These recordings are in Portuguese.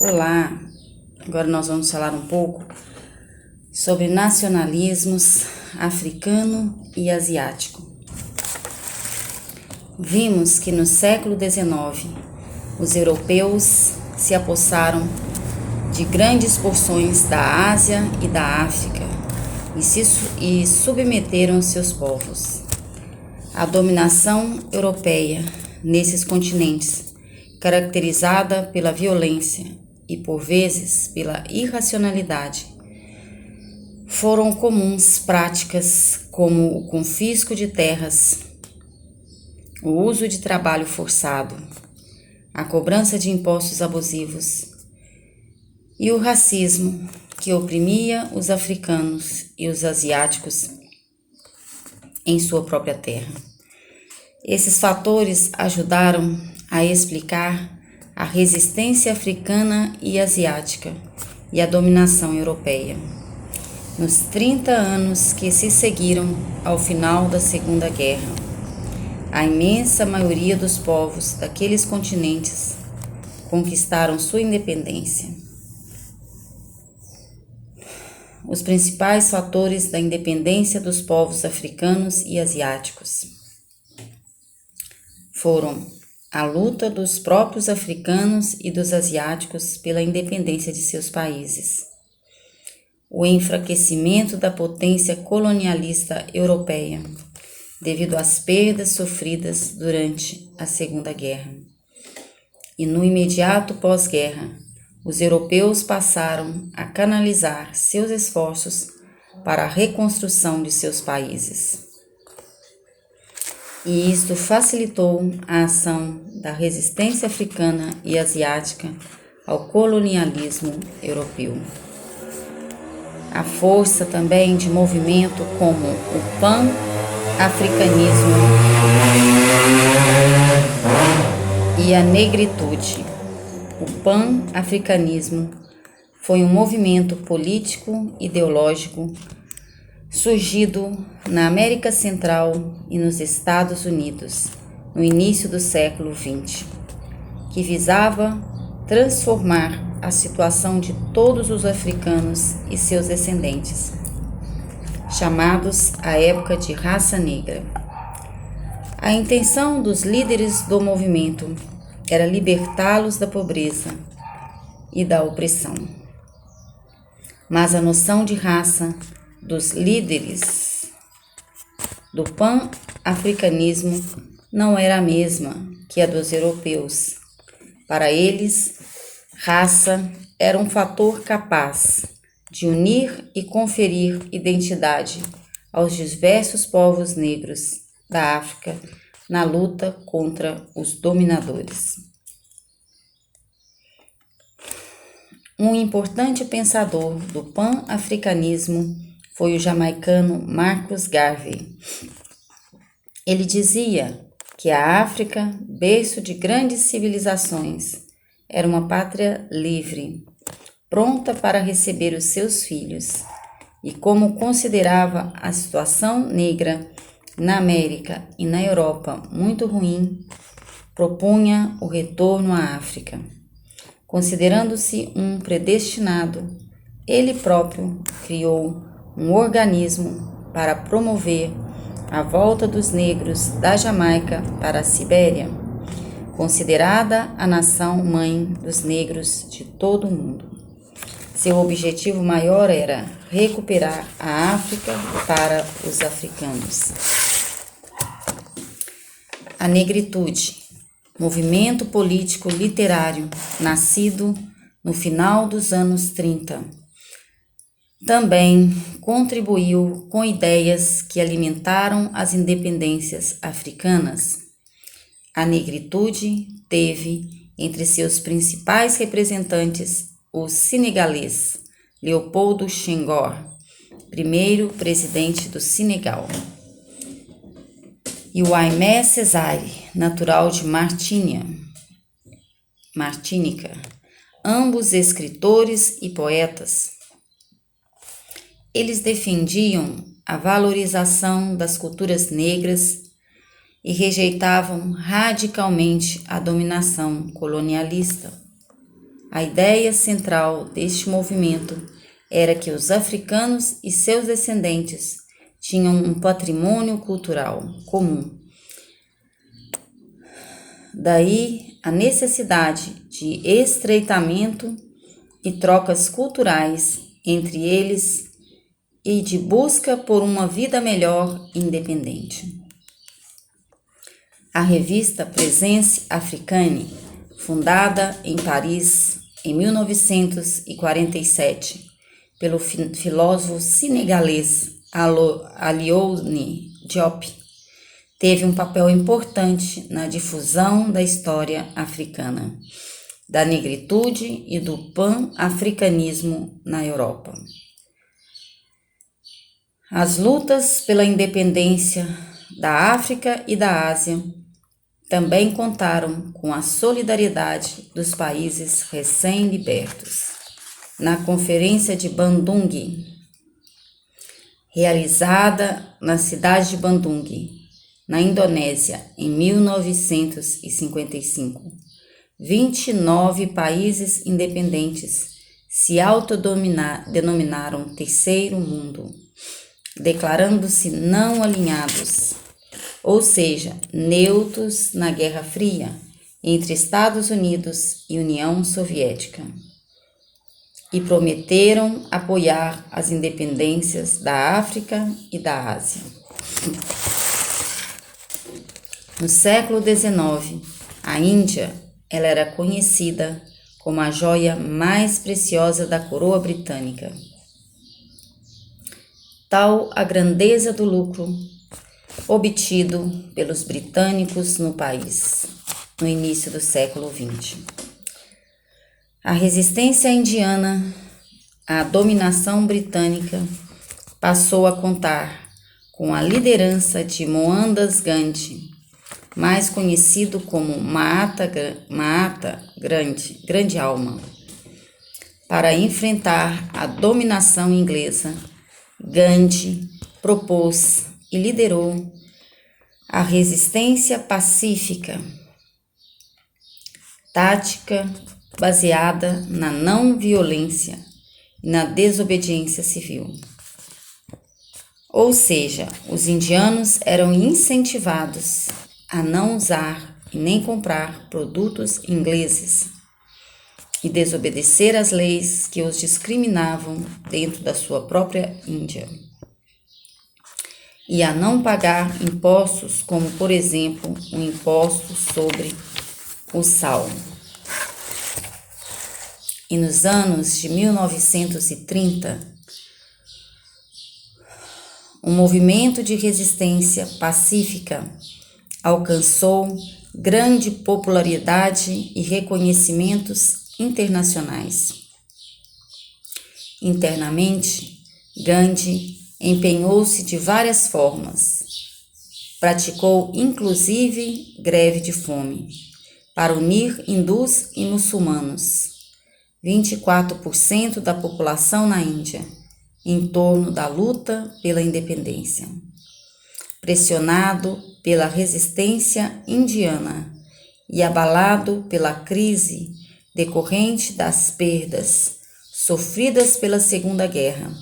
Olá, agora nós vamos falar um pouco sobre nacionalismos africano e asiático. Vimos que no século XIX os europeus se apossaram de grandes porções da Ásia e da África e submeteram seus povos. A dominação europeia nesses continentes, caracterizada pela violência e por vezes pela irracionalidade, foram comuns práticas como o confisco de terras, o uso de trabalho forçado, a cobrança de impostos abusivos e o racismo que oprimia os africanos e os asiáticos em sua própria terra. Esses fatores ajudaram a explicar a resistência africana e asiática e a dominação europeia. Nos 30 anos que se seguiram ao final da Segunda Guerra, a imensa maioria dos povos daqueles continentes conquistaram sua independência. Os principais fatores da independência dos povos africanos e asiáticos foram a luta dos próprios africanos e dos asiáticos pela independência de seus países, o enfraquecimento da potência colonialista europeia devido às perdas sofridas durante a Segunda Guerra. E no imediato pós-guerra, os europeus passaram a canalizar seus esforços para a reconstrução de seus países. E isto facilitou a ação da resistência africana e asiática ao colonialismo europeu. A força também de movimento como o pan-africanismo e a negritude. O pan-africanismo foi um movimento político ideológico surgido na América Central e nos Estados Unidos no início do século XX, que visava transformar a situação de todos os africanos e seus descendentes, chamados à época de raça negra. A intenção dos líderes do movimento era libertá-los da pobreza e da opressão. Mas a noção de raça dos líderes do pan-africanismo não era a mesma que a dos europeus. Para eles, raça era um fator capaz de unir e conferir identidade aos diversos povos negros da África na luta contra os dominadores. Um importante pensador do pan-africanismo foi o jamaicano Marcus Garvey. Ele dizia que a África, berço de grandes civilizações, era uma pátria livre, pronta para receber os seus filhos, e como considerava a situação negra na América e na Europa muito ruim, propunha o retorno à África. Considerando-se um predestinado, ele próprio criou um organismo para promover a volta dos negros da Jamaica para a Sibéria, considerada a nação-mãe dos negros de todo o mundo. Seu objetivo maior era recuperar a África para os africanos. A negritude, movimento político literário nascido no final dos anos 30, também contribuiu com ideias que alimentaram as independências africanas. A negritude teve entre seus principais representantes o senegalês Leopoldo Senghor, primeiro presidente do Senegal, e o Aimé Césaire, natural de Martínica, ambos escritores e poetas. Eles defendiam a valorização das culturas negras e rejeitavam radicalmente a dominação colonialista. A ideia central deste movimento era que os africanos e seus descendentes tinham um patrimônio cultural comum. Daí a necessidade de estreitamento e trocas culturais entre eles e de busca por uma vida melhor e independente. A revista Présence Africaine, fundada em Paris em 1947 pelo filósofo senegalês Alioune Diop, teve um papel importante na difusão da história africana, da negritude e do pan-africanismo na Europa. As lutas pela independência da África e da Ásia também contaram com a solidariedade dos países recém-libertos. Na Conferência de Bandung, realizada na cidade de Bandung, na Indonésia, em 1955, 29 países independentes se autodenominaram Terceiro Mundo, declarando-se não alinhados, ou seja, neutros na Guerra Fria entre Estados Unidos e União Soviética, e prometeram apoiar as independências da África e da Ásia. No século XIX, a Índia ela era conhecida como a joia mais preciosa da coroa britânica. Tal a grandeza do lucro obtido pelos britânicos no país, no início do século XX. A resistência indiana à dominação britânica passou a contar com a liderança de Mohandas Gandhi, mais conhecido como Mahatma Grande Alma. Para enfrentar a dominação inglesa, Gandhi propôs e liderou a resistência pacífica, tática baseada na não violência e na desobediência civil. Ou seja, os indianos eram incentivados a não usar e nem comprar produtos ingleses e desobedecer às leis que os discriminavam dentro da sua própria Índia, e a não pagar impostos como, por exemplo, o imposto sobre o sal. E nos anos de 1930, um movimento de resistência pacífica alcançou grande popularidade e reconhecimentos internacionais. Internamente, Gandhi empenhou-se de várias formas. Praticou inclusive greve de fome para unir hindus e muçulmanos, 24% da população na Índia, em torno da luta pela independência. Pressionado pela resistência indiana e abalado pela crise decorrente das perdas sofridas pela Segunda Guerra,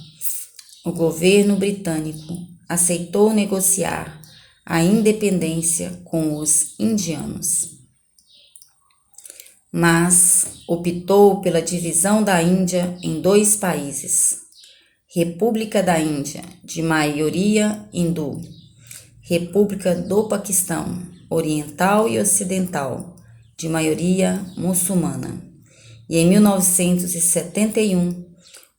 o governo britânico aceitou negociar a independência com os indianos, mas optou pela divisão da Índia em dois países: República da Índia, de maioria hindu, República do Paquistão, oriental e ocidental, de maioria muçulmana. E em 1971,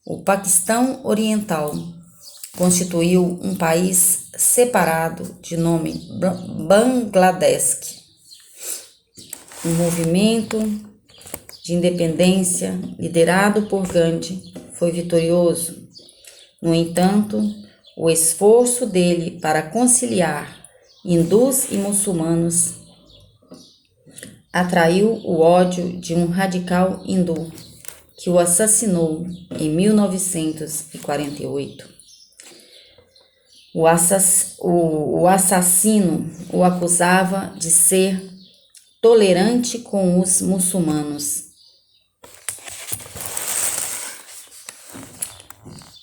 o Paquistão Oriental constituiu um país separado de nome Bangladesh. O movimento de independência liderado por Gandhi foi vitorioso. No entanto, o esforço dele para conciliar hindus e muçulmanos atraiu o ódio de um radical hindu que o assassinou em 1948. O assassino o acusava de ser tolerante com os muçulmanos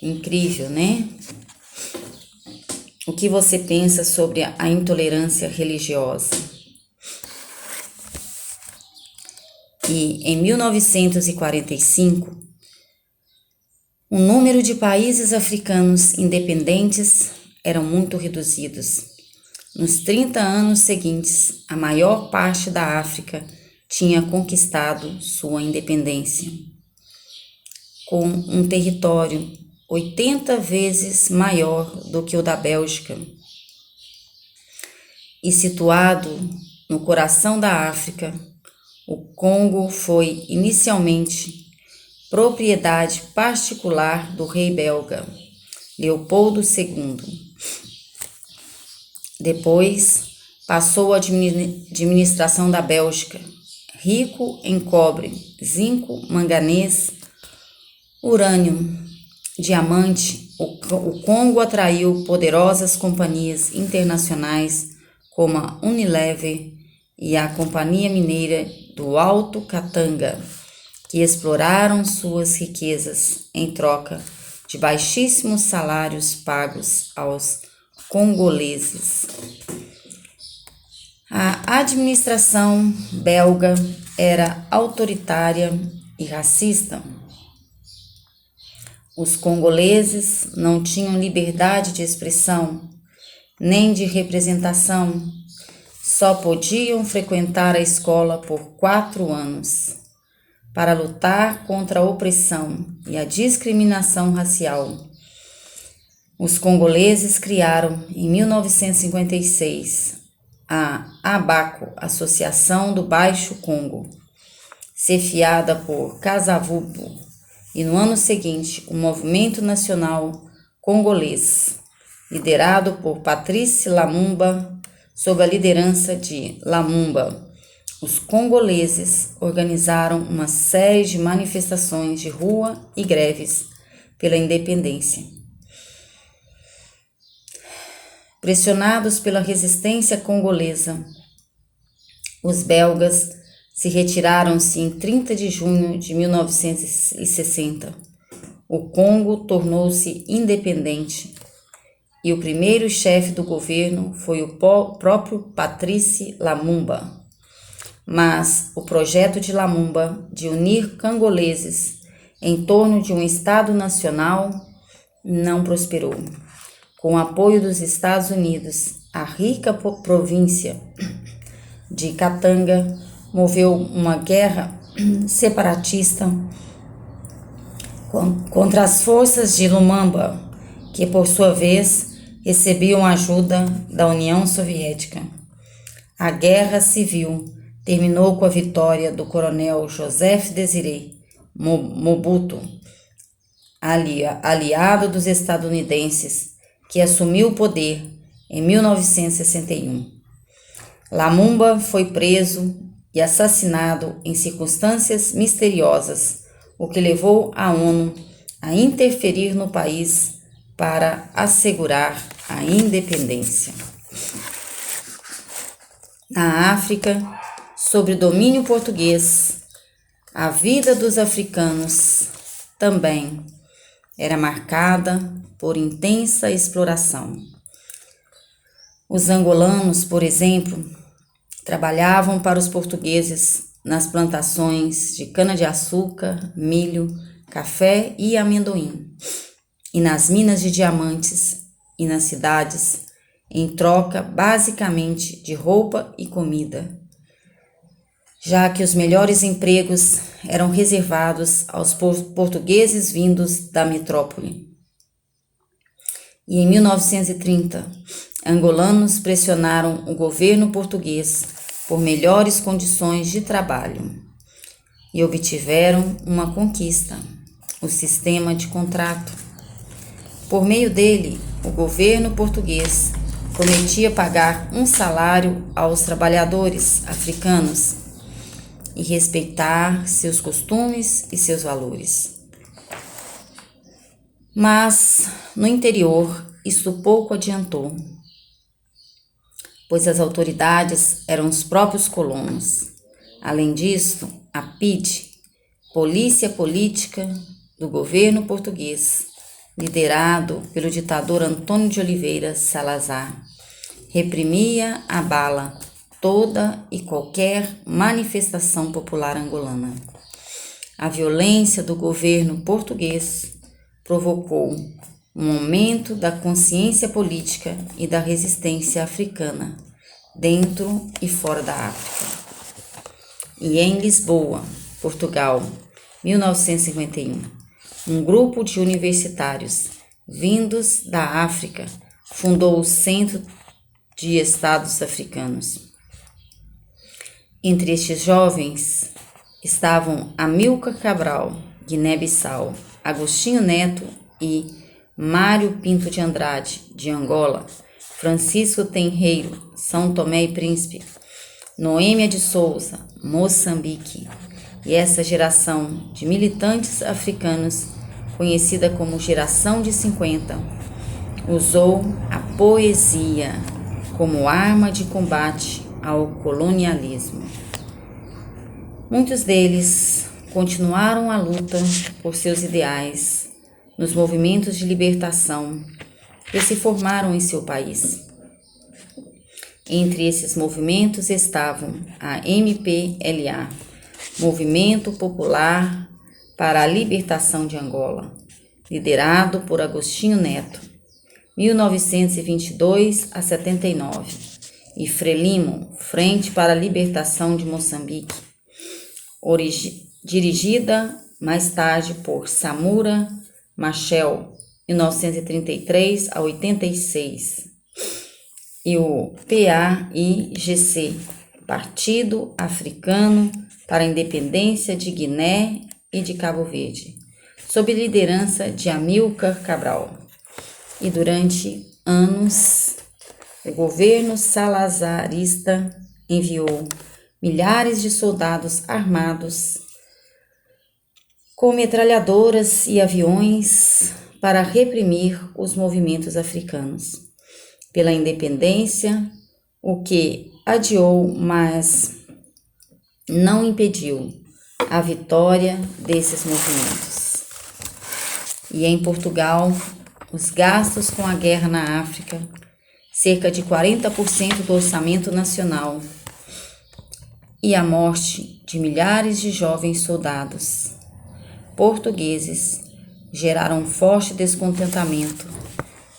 Incrível, né? O que você pensa sobre a intolerância religiosa? E em 1945, o número de países africanos independentes eram muito reduzidos. Nos 30 anos seguintes, a maior parte da África tinha conquistado sua independência, com um território 80 vezes maior do que o da Bélgica. E situado no coração da África, o Congo foi inicialmente propriedade particular do rei belga, Leopoldo II. Depois passou à administração da Bélgica, rico em cobre, zinco, manganês, urânio, diamante. O Congo atraiu poderosas companhias internacionais como a Unilever e a Companhia Mineira do Alto Katanga, que exploraram suas riquezas em troca de baixíssimos salários pagos aos congoleses. A administração belga era autoritária e racista. Os congoleses não tinham liberdade de expressão nem de representação, só podiam frequentar a escola por 4 anos. Para lutar contra a opressão e a discriminação racial, os congoleses criaram, em 1956, a ABACO, Associação do Baixo Congo, chefiada por Kasavubu, e no ano seguinte o Movimento Nacional Congolês, liderado por Patrice Lumumba, sob a liderança de Lumumba. Os congoleses organizaram uma série de manifestações de rua e greves pela independência. Pressionados pela resistência congolesa, os belgas se retiraram-se em 30 de junho de 1960. O Congo tornou-se independente e o primeiro chefe do governo foi o próprio Patrice Lumumba. Mas o projeto de Lumumba de unir congoleses em torno de um Estado nacional não prosperou. Com o apoio dos Estados Unidos, a rica província de Katanga moveu uma guerra separatista contra as forças de Lumumba, que por sua vez recebiam ajuda da União Soviética. A guerra civil terminou com a vitória do coronel Joseph Désiré Mobutu, aliado dos estadunidenses, que assumiu o poder em 1961. Lumumba foi preso e assassinado em circunstâncias misteriosas, o que levou a ONU a interferir no país para assegurar a independência. Na África, sob o domínio português, a vida dos africanos também era marcada por intensa exploração. Os angolanos, por exemplo, trabalhavam para os portugueses nas plantações de cana-de-açúcar, milho, café e amendoim, e nas minas de diamantes e nas cidades, em troca basicamente de roupa e comida, já que os melhores empregos eram reservados aos portugueses vindos da metrópole. E em 1930, angolanos pressionaram o governo português por melhores condições de trabalho e obtiveram uma conquista, o sistema de contrato. Por meio dele, o governo português prometia pagar um salário aos trabalhadores africanos e respeitar seus costumes e seus valores. Mas, no interior, isso pouco adiantou, pois as autoridades eram os próprios colonos. Além disso, a PIDE, Polícia Política do governo português, liderado pelo ditador Antônio de Oliveira Salazar, reprimia à bala toda e qualquer manifestação popular angolana. A violência do governo português provocou um aumento da consciência política e da resistência africana, dentro e fora da África. E em Lisboa, Portugal, 1951, um grupo de universitários vindos da África fundou o Centro de Estados Africanos. Entre estes jovens estavam Amílcar Cabral, Guiné-Bissau, Agostinho Neto e Mário Pinto de Andrade, de Angola, Francisco Tenreiro, São Tomé e Príncipe, Noêmia de Souza, Moçambique, e essa geração de militantes africanos, conhecida como Geração de 50, usou a poesia como arma de combate ao colonialismo. Muitos deles continuaram a luta por seus ideais nos movimentos de libertação que se formaram em seu país. Entre esses movimentos estavam a MPLA, Movimento Popular para a Libertação de Angola, liderado por Agostinho Neto, 1922 a 79, e Frelimo, Frente para a Libertação de Moçambique, dirigida mais tarde por Samora Machel, 1933 a 86, e o PAIGC, Partido Africano para a Independência de Guiné e de Cabo Verde, sob liderança de Amílcar Cabral. E durante anos, o governo salazarista enviou milhares de soldados armados com metralhadoras e aviões para reprimir os movimentos africanos pela independência, o que adiou, mas não impediu a vitória desses movimentos. E em Portugal, os gastos com a guerra na África, cerca de 40% do orçamento nacional, e a morte de milhares de jovens soldados portugueses geraram forte descontentamento,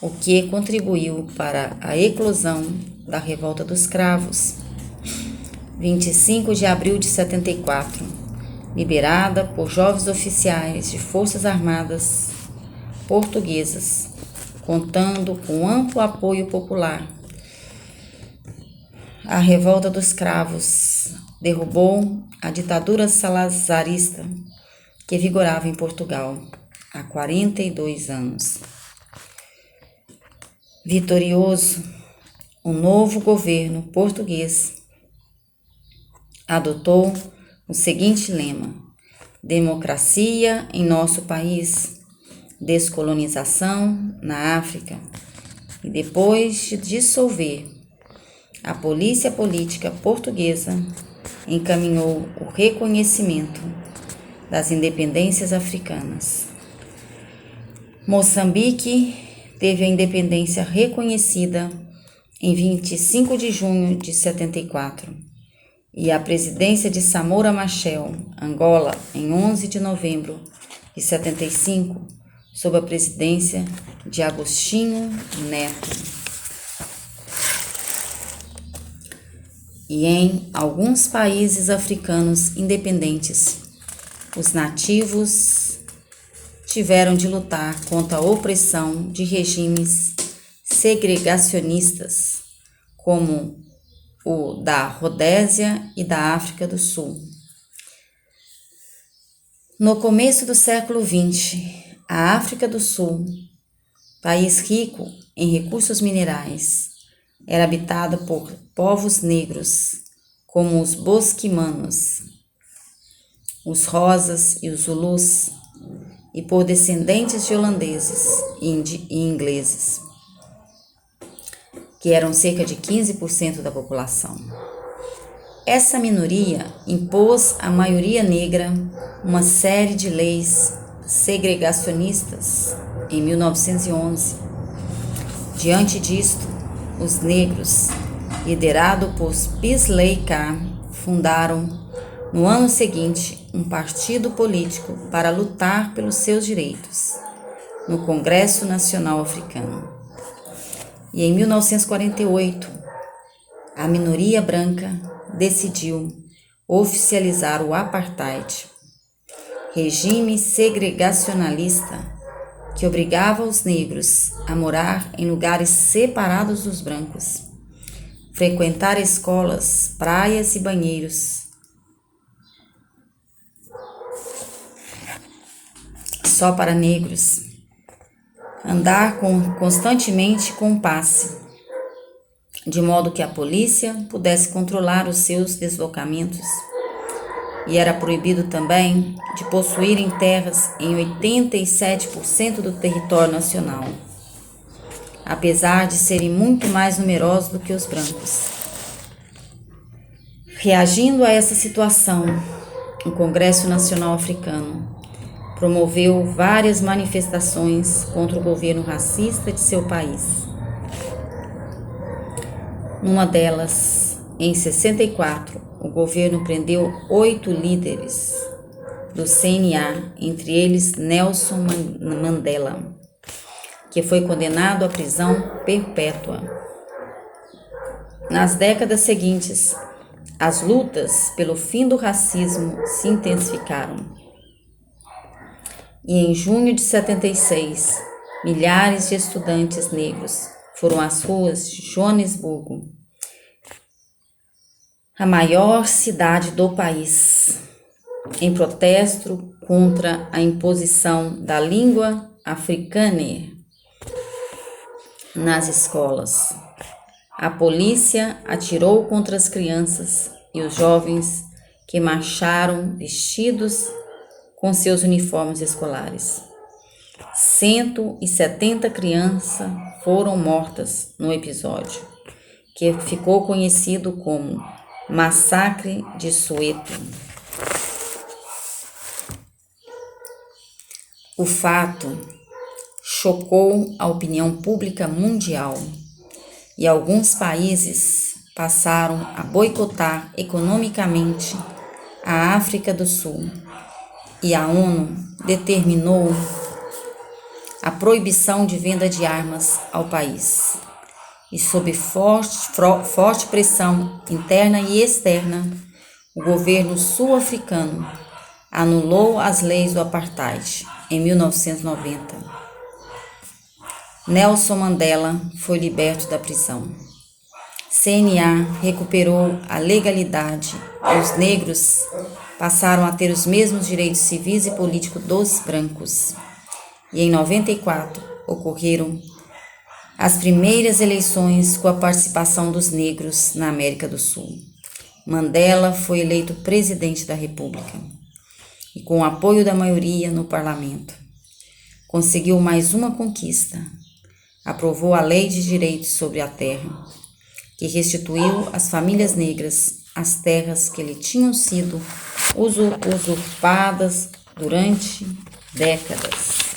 o que contribuiu para a eclosão da Revolta dos Cravos, 25 de abril de 74, liderada por jovens oficiais de forças armadas portuguesas, contando com amplo apoio popular. A Revolta dos Cravos derrubou a ditadura salazarista que vigorava em Portugal há 42 anos. Vitorioso, o novo governo português adotou o seguinte lema: democracia em nosso país, descolonização na África. E depois de dissolver a polícia política portuguesa, encaminhou o reconhecimento das independências africanas. Moçambique teve a independência reconhecida em 25 de junho de 74 e a presidência de Samora Machel, Angola, em 11 de novembro de 75, sob a presidência de Agostinho Neto. E em alguns países africanos independentes, os nativos tiveram de lutar contra a opressão de regimes segregacionistas, como o da Rodésia e da África do Sul. No começo do século XX, a África do Sul, país rico em recursos minerais, era habitada por povos negros, como os bosquimanos, os rosas e os zulus, e por descendentes de holandeses e ingleses, que eram cerca de 15% da população. Essa minoria impôs à maioria negra uma série de leis segregacionistas em 1911. Diante disto, os negros, liderados por Paisley Carr, fundaram, no ano seguinte, um partido político para lutar pelos seus direitos, no Congresso Nacional Africano. E em 1948, a minoria branca decidiu oficializar o apartheid, regime segregacionalista que obrigava os negros a morar em lugares separados dos brancos, frequentar escolas, praias e banheiros só para negros, andar constantemente com passe, de modo que a polícia pudesse controlar os seus deslocamentos. E era proibido também de possuírem terras em 87% do território nacional, apesar de serem muito mais numerosos do que os brancos. Reagindo a essa situação, o Congresso Nacional Africano promoveu várias manifestações contra o governo racista de seu país. Numa delas, em 64, o governo prendeu 8 líderes do CNA, entre eles Nelson Mandela, que foi condenado à prisão perpétua. Nas décadas seguintes, as lutas pelo fim do racismo se intensificaram. E em junho de 76, milhares de estudantes negros foram às ruas de Joanesburgo, a maior cidade do país, em protesto contra a imposição da língua africana nas escolas. A polícia atirou contra as crianças e os jovens que marcharam vestidos com seus uniformes escolares. 170 crianças foram mortas no episódio, que ficou conhecido como Massacre de Soweto. O fato chocou a opinião pública mundial e alguns países passaram a boicotar economicamente a África do Sul, e a ONU determinou a proibição de venda de armas ao país. E sob forte pressão interna e externa, o governo sul-africano anulou as leis do apartheid em 1990. Nelson Mandela foi liberto da prisão. CNA recuperou a legalidade e os negros passaram a ter os mesmos direitos civis e políticos dos brancos. E em 94 ocorreram as primeiras eleições com a participação dos negros na América do Sul. Mandela foi eleito presidente da República e, com o apoio da maioria no parlamento, conseguiu mais uma conquista. Aprovou a Lei de Direitos sobre a Terra, que restituiu às famílias negras as terras que lhe tinham sido usurpadas durante décadas.